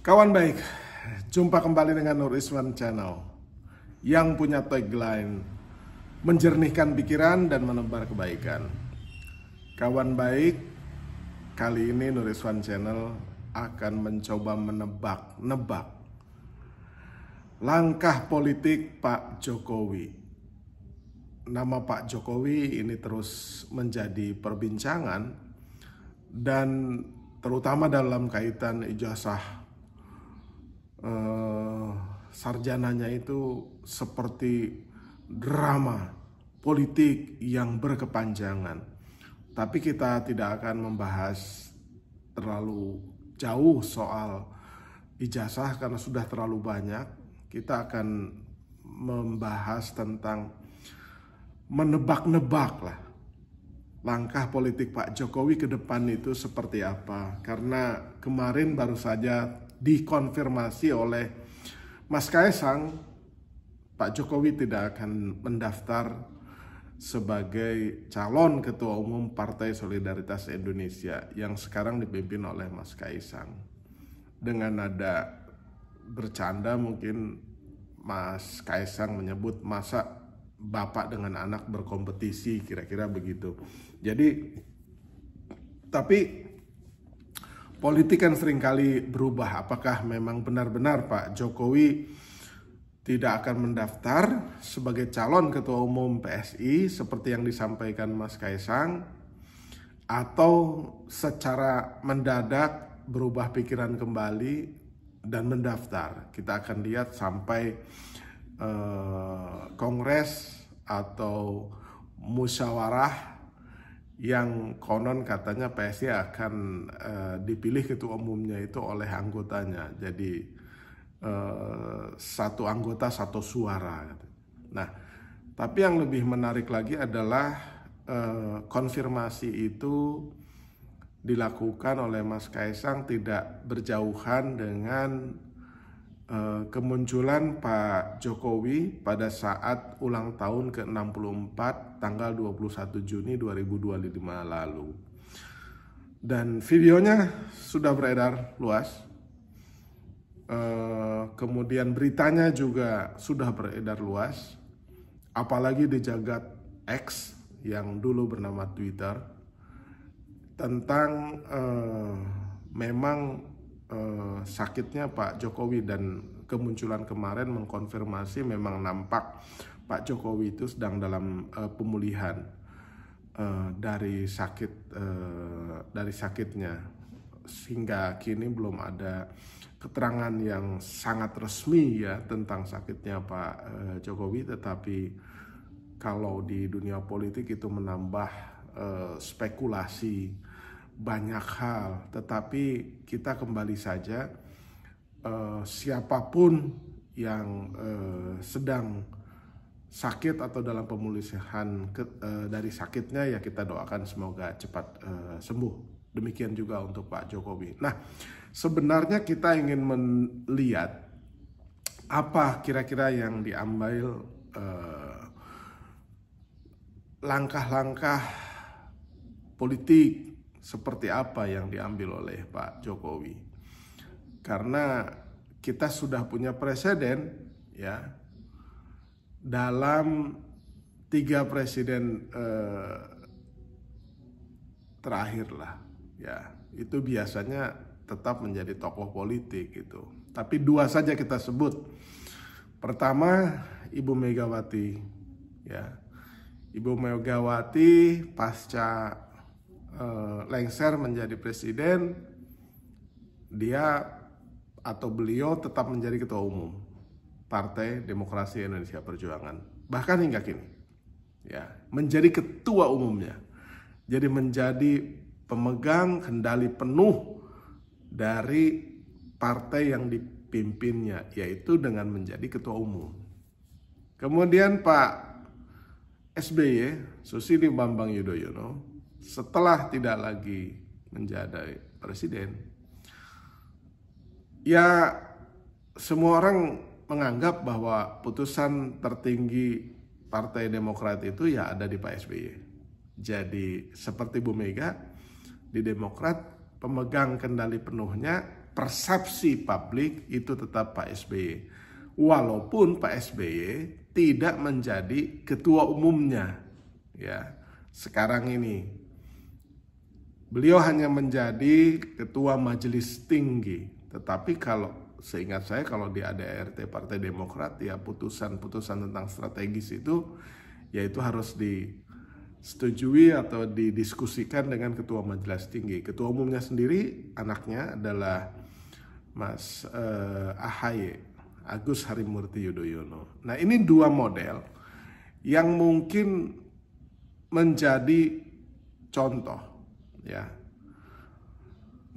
Kawan baik, jumpa kembali dengan Nur Iswan Channel yang punya tagline menjernihkan pikiran dan menebar kebaikan. Kawan baik, kali ini Nur Iswan Channel akan mencoba menebak-nebak langkah politik Pak Jokowi. Nama Pak Jokowi ini terus menjadi perbincangan dan terutama dalam kaitan ijazah sarjananya itu seperti drama politik yang berkepanjangan. Tapi kita tidak akan membahas terlalu jauh soal ijazah karena sudah terlalu banyak. Kita akan membahas tentang menebak-nebak lah langkah politik Pak Jokowi ke depan itu seperti apa. Karena kemarin baru saja dikonfirmasi oleh Mas Kaisang, Pak Jokowi tidak akan mendaftar sebagai calon ketua umum Partai Solidaritas Indonesia yang sekarang dipimpin oleh Mas Kaisang. Dengan nada bercanda mungkin Mas Kaisang menyebut masa bapak dengan anak berkompetisi, kira-kira begitu. Jadi, tapi politik kan seringkali berubah. Apakah memang benar-benar Pak Jokowi tidak akan mendaftar sebagai calon ketua umum PSI seperti yang disampaikan Mas Kaisang, atau secara mendadak berubah pikiran kembali dan mendaftar? Kita akan lihat sampai kongres atau musyawarah yang konon katanya PSI akan dipilih ketua umumnya itu oleh anggotanya. Jadi satu anggota satu suara. Nah, tapi yang lebih menarik lagi adalah konfirmasi itu dilakukan oleh Mas Kaisang tidak berjauhan dengan kemunculan Pak Jokowi pada saat ulang tahun ke-64 tanggal 21 Juni 2025 lalu. Dan videonya sudah beredar luas. Kemudian beritanya juga sudah beredar luas. Apalagi di jagat X yang dulu bernama Twitter. Tentang memang sakitnya Pak Jokowi, dan kemunculan kemarin mengkonfirmasi memang nampak Pak Jokowi itu sedang dalam pemulihan dari sakitnya, sehingga kini belum ada keterangan yang sangat resmi ya tentang sakitnya Pak Jokowi. Tetapi kalau di dunia politik itu menambah spekulasi banyak hal, tetapi kita kembali saja, siapapun yang sedang sakit atau dalam pemulihan dari sakitnya, ya kita doakan semoga cepat sembuh. Demikian juga untuk Pak Jokowi. Nah, sebenarnya kita ingin melihat apa kira-kira yang diambil langkah-langkah politik seperti apa yang diambil oleh Pak Jokowi. Karena kita sudah punya presiden ya, dalam 3 presiden terakhir lah ya, itu biasanya tetap menjadi tokoh politik gitu. Tapi 2 saja kita sebut. Pertama, Ibu Megawati ya. Ibu Megawati pasca lengser menjadi presiden, dia atau beliau tetap menjadi ketua umum Partai Demokrasi Indonesia Perjuangan, bahkan hingga kini ya, menjadi ketua umumnya. Jadi menjadi pemegang kendali penuh dari partai yang dipimpinnya, yaitu dengan menjadi ketua umum. Kemudian Pak SBY, Susilo Bambang Yudhoyono, setelah tidak lagi menjadi presiden, ya semua orang menganggap bahwa putusan tertinggi Partai Demokrat itu ya ada di Pak SBY. Jadi seperti Bu Mega di Demokrat, pemegang kendali penuhnya persepsi publik itu tetap Pak SBY. Walaupun Pak SBY tidak menjadi ketua umumnya, ya sekarang ini. Beliau hanya menjadi ketua majelis tinggi. Tetapi kalau seingat saya kalau di ADART Partai Demokrat ya putusan-putusan tentang strategis itu ya itu harus disetujui atau didiskusikan dengan ketua majelis tinggi. Ketua umumnya sendiri anaknya adalah Mas AHY, Agus Harimurti Yudhoyono. Nah, ini dua model yang mungkin menjadi contoh, ya.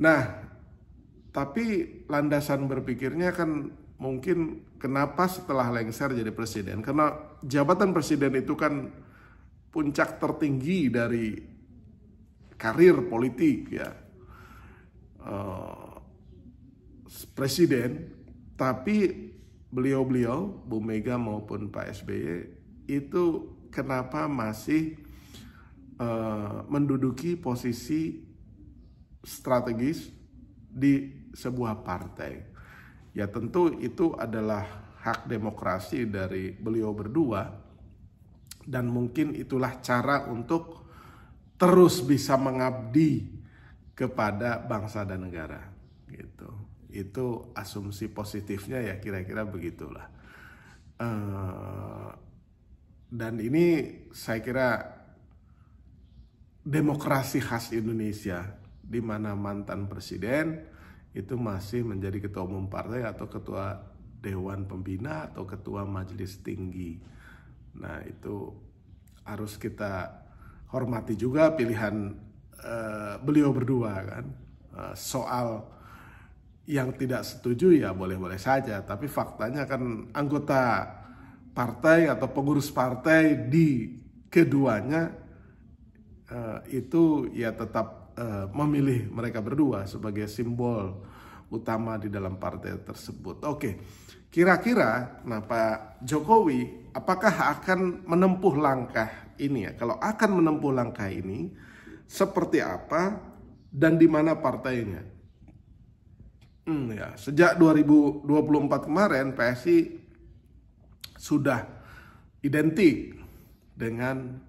Nah, tapi landasan berpikirnya kan mungkin kenapa setelah lengser jadi presiden? Karena jabatan presiden itu kan puncak tertinggi dari karir politik, ya. Presiden, tapi beliau-beliau, Bu Mega maupun Pak SBY itu kenapa masih menduduki posisi strategis di sebuah partai? Ya tentu itu adalah hak demokrasi dari beliau berdua dan mungkin itulah cara untuk terus bisa mengabdi kepada bangsa dan negara gitu. Itu asumsi positifnya ya kira-kira begitulah. Dan ini saya kira demokrasi khas Indonesia di mana mantan presiden itu masih menjadi ketua umum partai atau ketua dewan pembina atau ketua majelis tinggi. Nah, itu harus kita hormati juga pilihan beliau berdua kan. Soal yang tidak setuju ya boleh-boleh saja, tapi faktanya kan anggota partai atau pengurus partai di keduanya itu ya tetap memilih mereka berdua sebagai simbol utama di dalam partai tersebut. Oke, kira-kira nah Pak Jokowi apakah akan menempuh langkah ini ya? Kalau akan menempuh langkah ini seperti apa dan di mana partainya? Ya, sejak 2024 kemarin PSI sudah identik dengan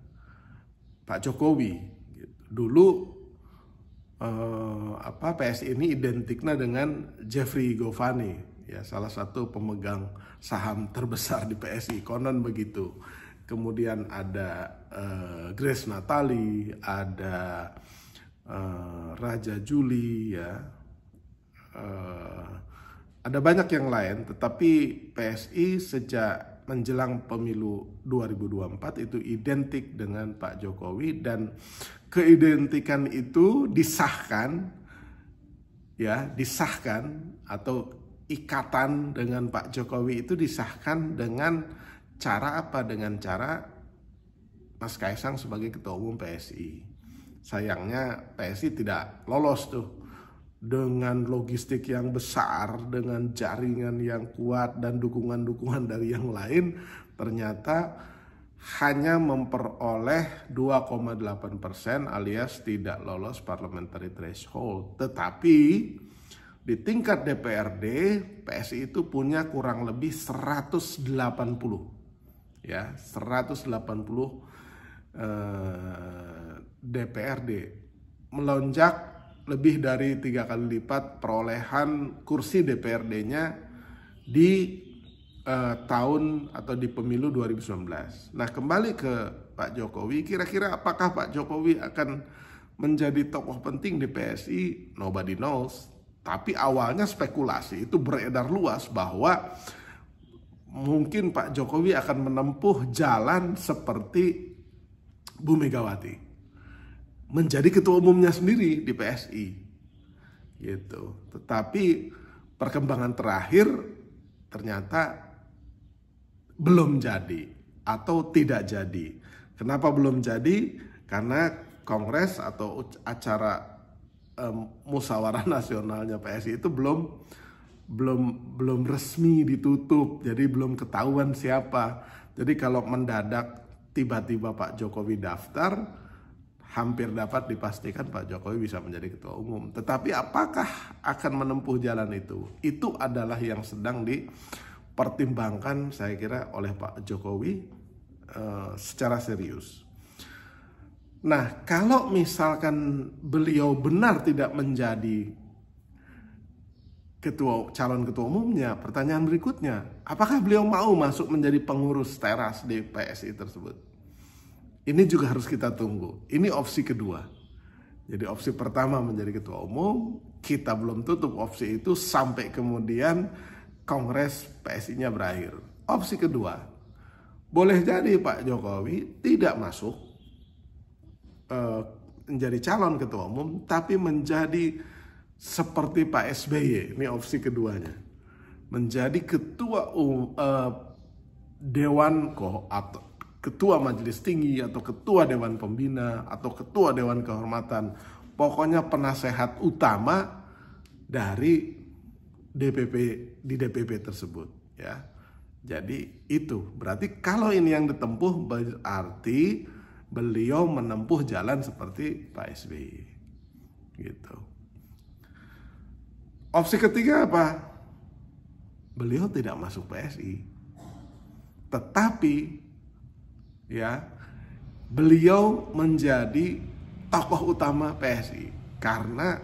Pak Jokowi. Dulu PSI ini identiknya dengan Jeffrey Govani, ya salah satu pemegang saham terbesar di PSI, konon begitu. Kemudian ada Grace Natali, ada Raja Juli, ya. Ada banyak yang lain, tetapi PSI sejak menjelang pemilu 2024 itu identik dengan Pak Jokowi dan keidentikan itu disahkan atau ikatan dengan Pak Jokowi itu disahkan dengan cara apa? Dengan cara Mas Kaisang sebagai ketua umum PSI. Sayangnya PSI tidak lolos tuh. Dengan logistik yang besar, dengan jaringan yang kuat dan dukungan-dukungan dari yang lain, ternyata hanya memperoleh 2,8% alias tidak lolos parliamentary threshold. Tetapi di tingkat DPRD, PSI itu punya kurang lebih 180, ya 180 DPRD, melonjak lebih dari 3 kali lipat perolehan kursi DPRD-nya di tahun atau di pemilu 2019. Nah, kembali ke Pak Jokowi, kira-kira apakah Pak Jokowi akan menjadi tokoh penting di PSI? Nobody knows. Tapi awalnya spekulasi itu beredar luas bahwa mungkin Pak Jokowi akan menempuh jalan seperti Bu Megawati, menjadi ketua umumnya sendiri di PSI gitu. Tetapi perkembangan terakhir ternyata belum jadi atau tidak jadi. Kenapa belum jadi? Karena kongres atau acara musyawarah nasionalnya PSI itu belum resmi ditutup, jadi belum ketahuan siapa. Jadi kalau mendadak tiba-tiba Pak Jokowi daftar, hampir dapat dipastikan Pak Jokowi bisa menjadi ketua umum. Tetapi apakah akan menempuh jalan itu? Itu adalah yang sedang dipertimbangkan saya kira oleh Pak Jokowi secara serius. Nah, kalau misalkan beliau benar tidak menjadi calon ketua umumnya, pertanyaan berikutnya, apakah beliau mau masuk menjadi pengurus teras di PSI tersebut? Ini juga harus kita tunggu. Ini opsi kedua. Jadi opsi pertama menjadi ketua umum, kita belum tutup opsi itu sampai kemudian Kongres PSI-nya berakhir. Opsi kedua, boleh jadi Pak Jokowi tidak masuk menjadi calon ketua umum, tapi menjadi seperti Pak SBY. Ini opsi keduanya. Menjadi ketua Dewan atau ketua Majelis Tinggi atau ketua Dewan Pembina atau ketua Dewan Kehormatan, pokoknya penasehat utama dari DPP di DPP tersebut ya. Jadi itu berarti kalau ini yang ditempuh berarti beliau menempuh jalan seperti Pak SBY gitu. Opsi ketiga apa? Beliau tidak masuk PSI, tetapi ya, beliau menjadi tokoh utama PSI karena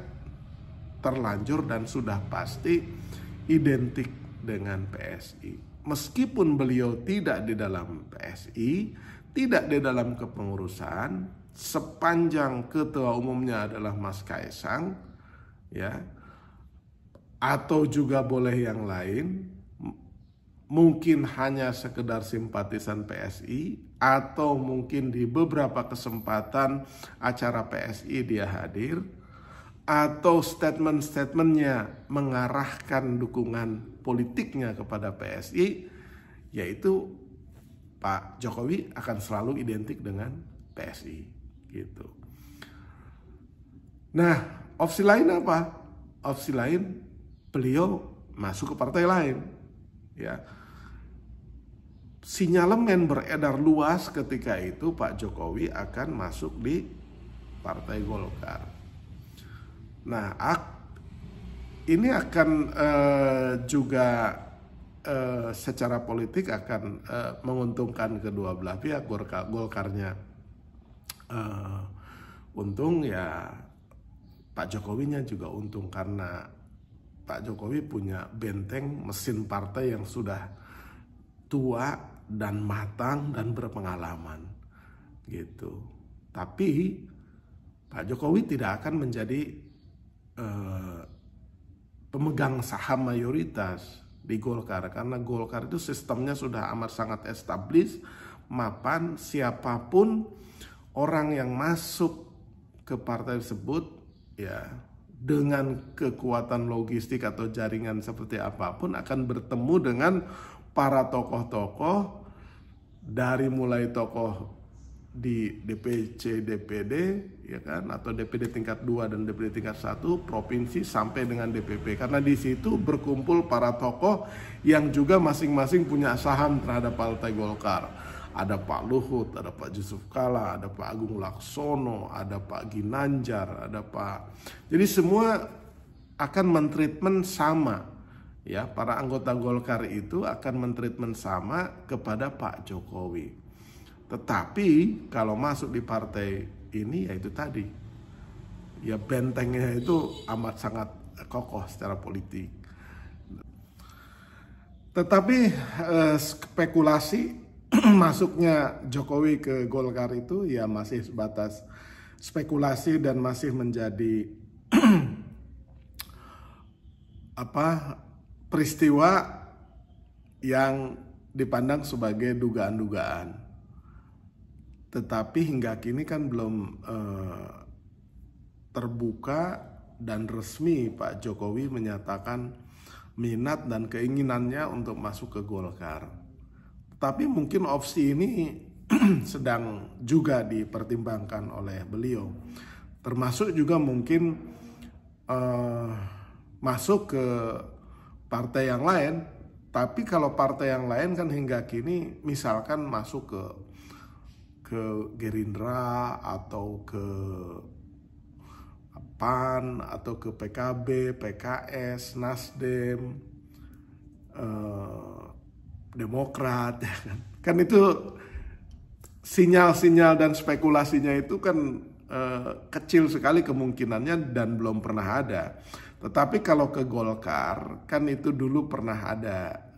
terlanjur dan sudah pasti identik dengan PSI. Meskipun beliau tidak di dalam PSI, tidak di dalam kepengurusan, sepanjang ketua umumnya adalah Mas Kaisang, ya, atau juga boleh yang lain, mungkin hanya sekedar simpatisan PSI, atau mungkin di beberapa kesempatan acara PSI dia hadir, atau statement-statementnya mengarahkan dukungan politiknya kepada PSI, yaitu Pak Jokowi akan selalu identik dengan PSI gitu. Nah, opsi lain apa? Opsi lain beliau masuk ke partai lain ya. Sinyalemen beredar luas ketika itu Pak Jokowi akan masuk di Partai Golkar. Nah, ini akan juga secara politik akan menguntungkan kedua belah pihak. Golkarnya untung ya, Pak Jokowinya juga untung karena Pak Jokowi punya benteng mesin partai yang sudah tua dan matang dan berpengalaman gitu. Tapi Pak Jokowi tidak akan menjadi pemegang saham mayoritas di Golkar karena Golkar itu sistemnya sudah amat sangat established, mapan. Siapapun orang yang masuk ke partai tersebut ya, dengan kekuatan logistik atau jaringan seperti apapun akan bertemu dengan para tokoh-tokoh, dari mulai tokoh di DPC, DPD ya kan, atau DPD tingkat 2 dan DPD tingkat 1 provinsi sampai dengan DPP, karena di situ berkumpul para tokoh yang juga masing-masing punya saham terhadap Partai Golkar. Ada Pak Luhut, ada Pak Yusuf Kalla, ada Pak Agung Laksono, ada Pak Ginanjar, ada Pak. Jadi semua akan mentreatment sama. Ya, para anggota Golkar itu akan mentreatment sama kepada Pak Jokowi. Tetapi kalau masuk di partai ini ya itu tadi. Ya bentengnya itu amat sangat kokoh secara politik. Tetapi spekulasi masuknya Jokowi ke Golkar itu ya masih sebatas spekulasi dan masih menjadi peristiwa yang dipandang sebagai dugaan-dugaan. Tetapi hingga kini kan belum terbuka dan resmi Pak Jokowi menyatakan minat dan keinginannya untuk masuk ke Golkar. Tapi mungkin opsi ini sedang juga dipertimbangkan oleh beliau. Termasuk juga mungkin masuk ke partai yang lain. Tapi kalau partai yang lain kan hingga kini misalkan masuk ke ke Gerindra atau ke PAN atau ke PKB, PKS, Nasdem, Demokrat, ya kan? Kan itu sinyal-sinyal dan spekulasinya itu kan kecil sekali kemungkinannya dan belum pernah ada. Tetapi kalau ke Golkar kan itu dulu pernah ada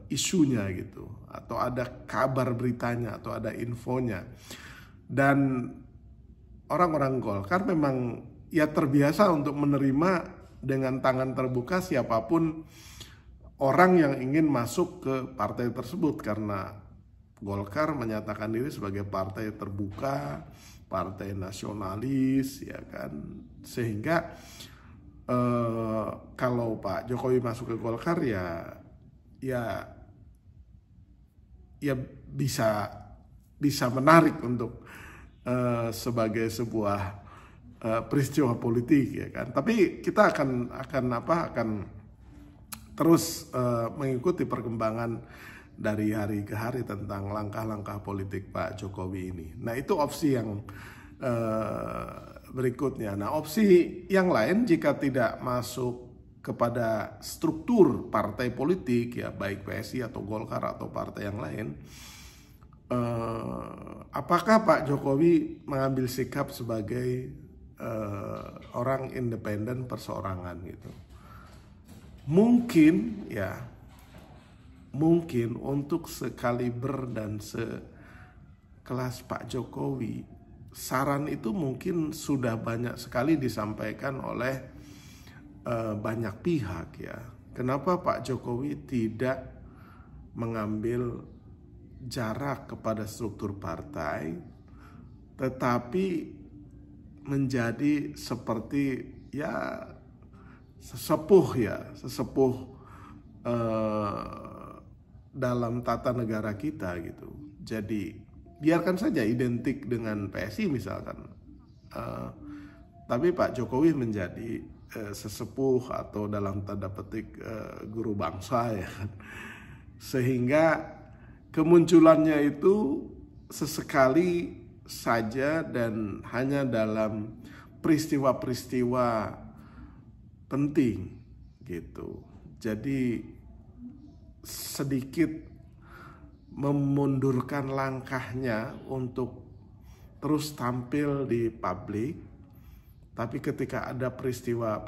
isunya gitu, atau ada kabar beritanya, atau ada infonya. Dan orang-orang Golkar memang ya terbiasa untuk menerima dengan tangan terbuka siapapun orang yang ingin masuk ke partai tersebut, karena Golkar menyatakan diri sebagai partai terbuka, partai nasionalis, ya kan. Sehingga kalau Pak Jokowi masuk ke Golkar ya bisa menarik untuk sebagai sebuah peristiwa politik, ya kan. Tapi kita akan terus mengikuti perkembangan dari hari ke hari tentang langkah-langkah politik Pak Jokowi ini. Nah, itu opsi yang berikutnya. Nah, opsi yang lain jika tidak masuk kepada struktur partai politik, ya baik PSI atau Golkar atau partai yang lain, apakah Pak Jokowi mengambil sikap sebagai orang independen perseorangan gitu? Mungkin untuk sekaliber dan sekelas Pak Jokowi, saran itu mungkin sudah banyak sekali disampaikan oleh banyak pihak, ya. Kenapa Pak Jokowi tidak mengambil jarak kepada struktur partai, tetapi menjadi seperti sesepuh dalam tata negara kita gitu. Jadi biarkan saja identik dengan PSI misalkan, tapi Pak Jokowi menjadi sesepuh atau dalam tanda petik guru bangsa, ya kan. Sehingga kemunculannya itu sesekali saja dan hanya dalam peristiwa-peristiwa penting gitu. Jadi sedikit memundurkan langkahnya untuk terus tampil di publik. Tapi ketika ada peristiwa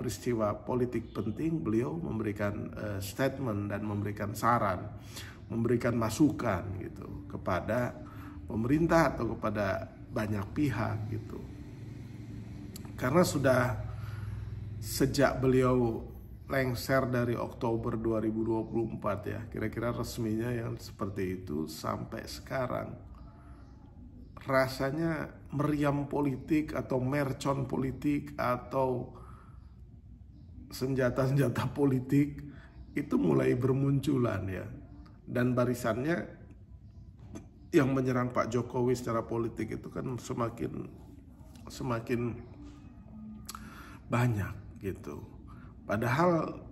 politik penting, beliau memberikan statement dan memberikan saran, memberikan masukan gitu kepada pemerintah atau kepada banyak pihak gitu. Karena sudah sejak beliau lengser dari Oktober 2024, ya, kira-kira resminya yang seperti itu, sampai sekarang rasanya meriam politik atau mercon politik atau senjata-senjata politik itu mulai bermunculan, ya. Dan barisannya yang menyerang Pak Jokowi secara politik itu kan semakin banyak gitu. Padahal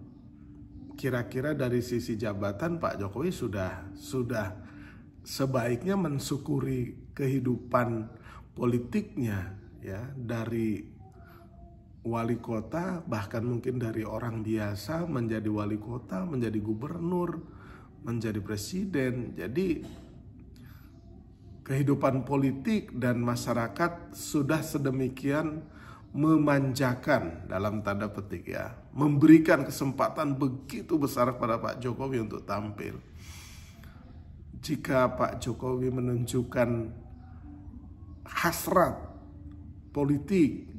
kira-kira dari sisi jabatan Pak Jokowi sudah sebaiknya mensyukuri kehidupan politiknya, ya, dari wali kota, bahkan mungkin dari orang biasa menjadi wali kota, menjadi gubernur, menjadi presiden. Jadi kehidupan politik dan masyarakat sudah sedemikian memanjakan dalam tanda petik, ya, memberikan kesempatan begitu besar kepada Pak Jokowi untuk tampil. Jika Pak Jokowi menunjukkan hasrat politik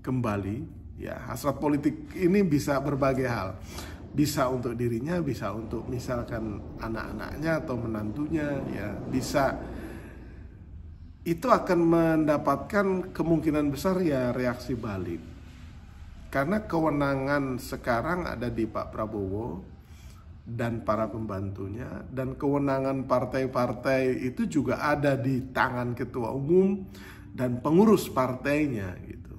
kembali, ya, hasrat politik ini bisa berbagai hal. Bisa untuk dirinya, bisa untuk misalkan anak-anaknya atau menantunya, ya, bisa. Itu akan mendapatkan kemungkinan besar, ya, reaksi balik. Karena kewenangan sekarang ada di Pak Prabowo dan para pembantunya, dan kewenangan partai-partai itu juga ada di tangan ketua umum dan pengurus partainya gitu.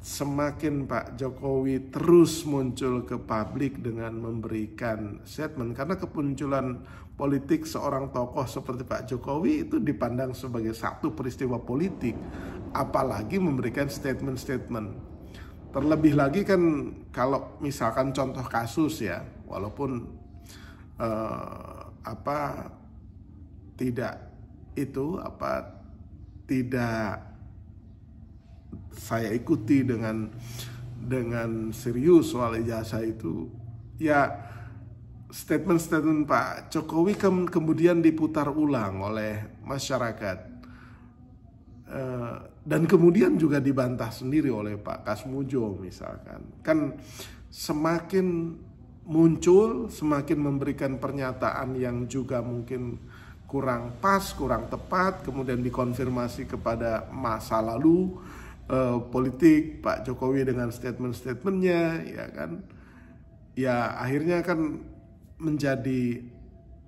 Semakin Pak Jokowi terus muncul ke publik dengan memberikan statement, karena kemunculan politik seorang tokoh seperti Pak Jokowi itu dipandang sebagai satu peristiwa politik, apalagi memberikan statement-statement. Terlebih lagi kan kalau misalkan contoh kasus ya, walaupun tidak saya ikuti dengan serius soal ijazah itu, ya statement-statement Pak Jokowi kemudian diputar ulang oleh masyarakat. Dan kemudian juga dibantah sendiri oleh Pak Kasmujo misalkan. Kan semakin muncul, semakin memberikan pernyataan yang juga mungkin kurang pas, kurang tepat, kemudian dikonfirmasi kepada masa lalu politik Pak Jokowi dengan statement-statementnya, ya kan. Ya akhirnya kan menjadi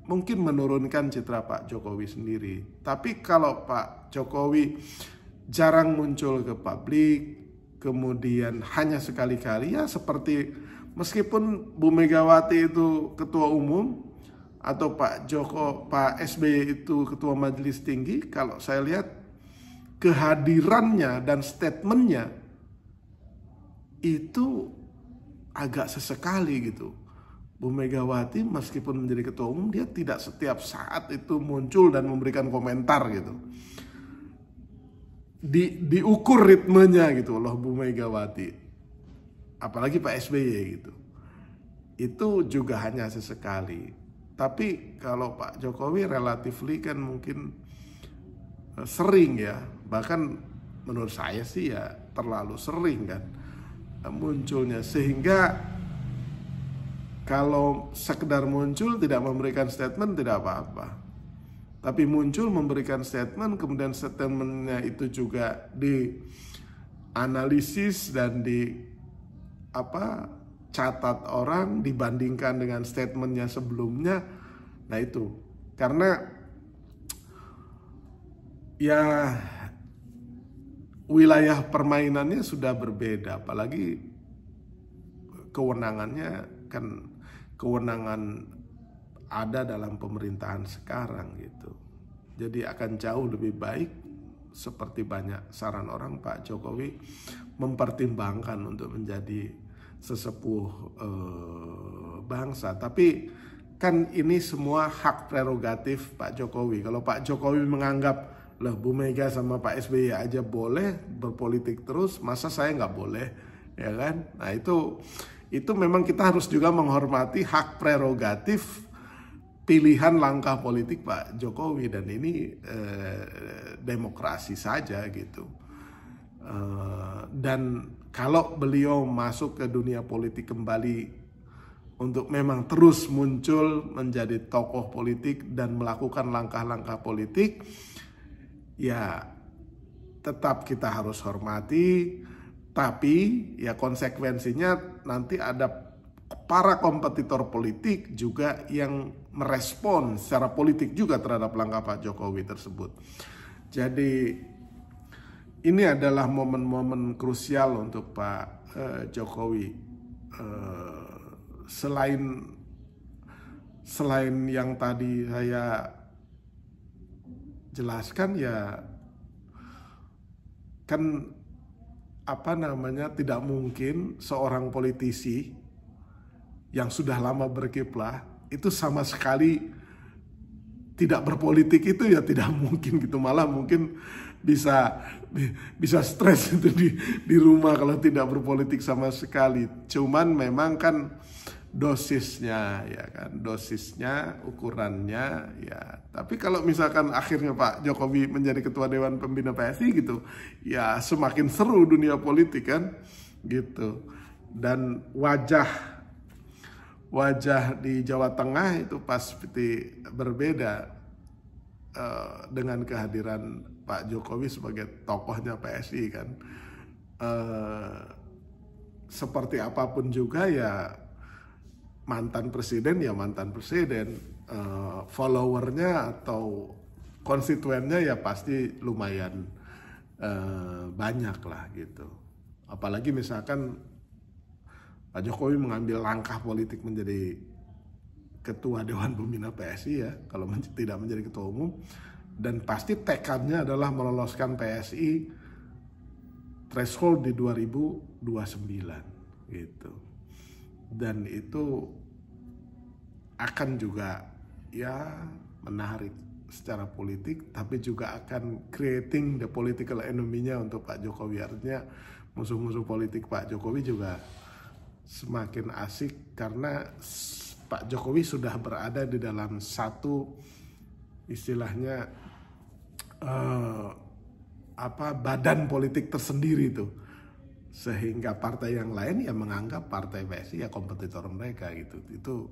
mungkin menurunkan citra Pak Jokowi sendiri. Tapi kalau Pak Jokowi jarang muncul ke publik, kemudian hanya sekali-kali, ya seperti meskipun Bu Megawati itu ketua umum atau Pak SBY itu ketua majelis tinggi, kalau saya lihat kehadirannya dan statementnya itu agak sesekali gitu. Bu Megawati meskipun menjadi ketua umum, dia tidak setiap saat itu muncul dan memberikan komentar gitu. Diukur ritmenya gitu loh Bu Megawati, apalagi Pak SBY gitu. Itu juga hanya sesekali. Tapi kalau Pak Jokowi relatifly kan mungkin sering ya, bahkan menurut saya sih ya terlalu sering kan munculnya, sehingga kalau sekedar muncul tidak memberikan statement tidak apa-apa. Tapi muncul memberikan statement, kemudian statementnya itu juga dianalisis dan catat orang dibandingkan dengan statementnya sebelumnya. Nah itu karena ya wilayah permainannya sudah berbeda, apalagi kewenangannya kan kewenangan ada dalam pemerintahan sekarang gitu. Jadi akan jauh lebih baik, seperti banyak saran orang, Pak Jokowi mempertimbangkan untuk menjadi sesepuh bangsa. Tapi kan ini semua hak prerogatif Pak Jokowi. Kalau Pak Jokowi menganggap lah Bu Mega sama Pak SBY aja boleh berpolitik terus, masa saya nggak boleh, ya kan? Nah itu memang kita harus juga menghormati hak prerogatif pilihan langkah politik Pak Jokowi, dan ini demokrasi saja gitu. Dan kalau beliau masuk ke dunia politik kembali untuk memang terus muncul menjadi tokoh politik dan melakukan langkah-langkah politik, ya tetap kita harus hormati. Tapi ya konsekuensinya nanti ada para kompetitor politik juga yang merespon secara politik juga terhadap langkah Pak Jokowi tersebut. Jadi ini adalah momen-momen krusial untuk Pak Jokowi. Selain yang tadi saya jelaskan, ya kan tidak mungkin seorang politisi yang sudah lama berkiprah itu sama sekali tidak berpolitik, itu ya tidak mungkin gitu. Malah mungkin bisa stres itu di rumah kalau tidak berpolitik sama sekali. Cuman memang kan dosisnya, ya kan, dosisnya, ukurannya ya. Tapi kalau misalkan akhirnya Pak Jokowi menjadi ketua Dewan Pembina PSI gitu, ya semakin seru dunia politik kan gitu. Dan wajah di Jawa Tengah itu pasti berbeda dengan kehadiran Pak Jokowi sebagai tokohnya PSI kan. Seperti apapun juga ya mantan presiden ya mantan presiden, followernya atau konstituennya ya pasti lumayan banyak lah gitu. Apalagi misalkan Pak Jokowi mengambil langkah politik menjadi ketua Dewan Pembina PSI ya, kalau tidak menjadi ketua umum. Dan pasti tekadnya adalah meloloskan PSI threshold di 2029 gitu. Dan itu akan juga ya menarik secara politik, tapi juga akan creating the political enemy-nya untuk Pak Jokowi. Artinya musuh-musuh politik Pak Jokowi juga semakin asik karena Pak Jokowi sudah berada di dalam satu istilahnya badan politik tersendiri itu, sehingga partai yang lain ya menganggap partai PSI ya kompetitor mereka gitu. Itu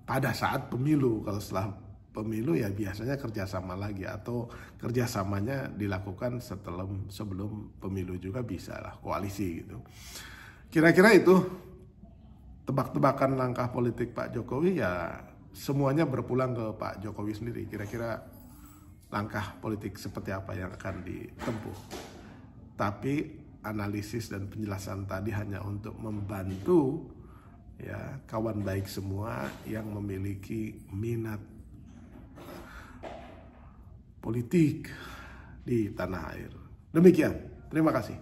pada saat pemilu. Kalau setelah pemilu ya biasanya kerjasama lagi, atau kerjasamanya dilakukan sebelum pemilu juga bisa lah, koalisi gitu. Kira-kira itu tebak-tebakan langkah politik Pak Jokowi, ya semuanya berpulang ke Pak Jokowi sendiri. Kira-kira langkah politik seperti apa yang akan ditempuh. Tapi analisis dan penjelasan tadi hanya untuk membantu ya kawan baik semua yang memiliki minat politik di tanah air. Demikian, terima kasih.